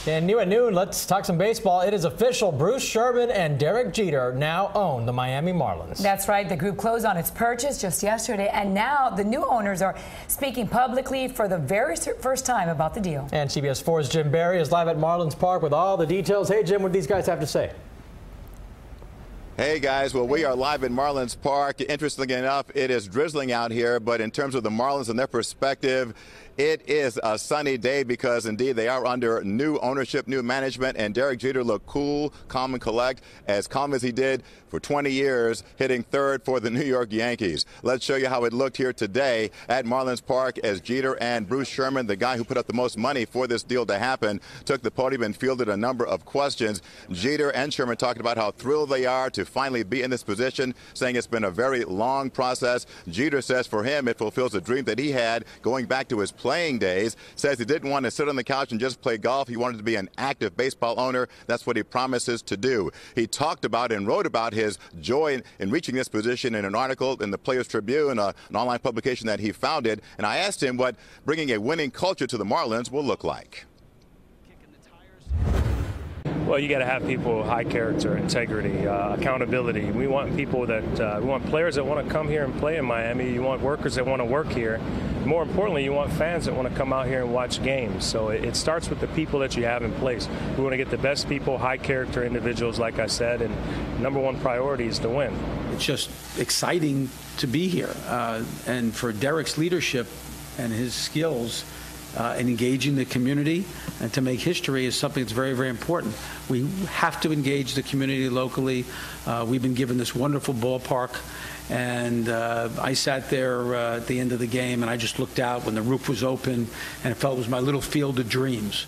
And new at noon, let's talk some baseball. It is official. Bruce Sherman and Derek Jeter now own the Miami Marlins. That's right. The group closed on its purchase just yesterday, and now the new owners are speaking publicly for the very first time about the deal. And CBS 4's Jim Berry is live at Marlins Park with all the details. Hey, Jim, what do these guys have to say? Hey guys, well, we are live at Marlins Park. Interestingly enough, it is drizzling out here, but in terms of the Marlins and their perspective, it is a sunny day because indeed they are under new ownership, new management, and Derek Jeter looked cool, calm, and collect, as calm as he did for 20 years, hitting third for the New York Yankees. Let's show you how it looked here today at Marlins Park as Jeter and Bruce Sherman, the guy who put up the most money for this deal to happen, took the podium and fielded a number of questions. Jeter and Sherman talked about how thrilled they are to finally be in this position, saying it's been a very long process. Jeter says for him it fulfills a dream that he had going back to his playing days. Says he didn't want to sit on the couch and just play golf. He wanted to be an active baseball owner. That's what he promises to do. He talked about and wrote about his joy in reaching this position in an article in the Players Tribune, an online publication that he founded. And I asked him what bringing a winning culture to the Marlins will look like. Well, you got to have people with high character, integrity, accountability. We want people that we want players that want to come here and play in Miami. You want workers that want to work here. More importantly, you want fans that want to come out here and watch games. So it starts with the people that you have in place. We want to get the best people, high character individuals, like I said, and number one priority is to win. It's just exciting to be here, and for Derek's leadership and his skills and engaging the community and to make history is something that's very, very important. We have to engage the community locally. We've been given this wonderful ballpark, and I sat there at the end of the game and I just looked out when the roof was open and it felt it was my little field of dreams.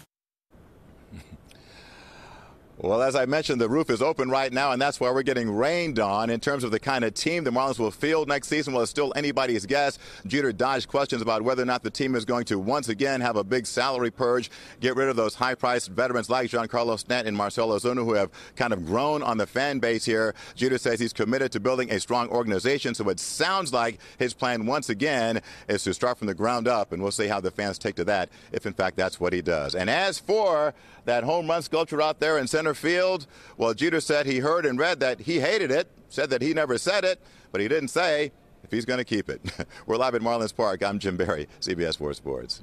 Well, as I mentioned, the roof is open right now, and that's why we're getting rained on. In terms of the kind of team the Marlins will field next season, well, it's still anybody's guess. Jeter dodged questions about whether or not the team is going to once again have a big salary purge, get rid of those high-priced veterans like Giancarlo Stanton and Marcell Ozuna, who have kind of grown on the fan base here. Jeter says he's committed to building a strong organization, so it sounds like his plan once again is to start from the ground up, and we'll see how the fans take to that if, in fact, that's what he does. And as for that home run sculpture out there in center field, well, Jeter said he heard and read that he hated it, said that he never said it, but he didn't say if he's going to keep it. We're live at Marlins Park. I'm Jim Berry, CBS 4 Sports.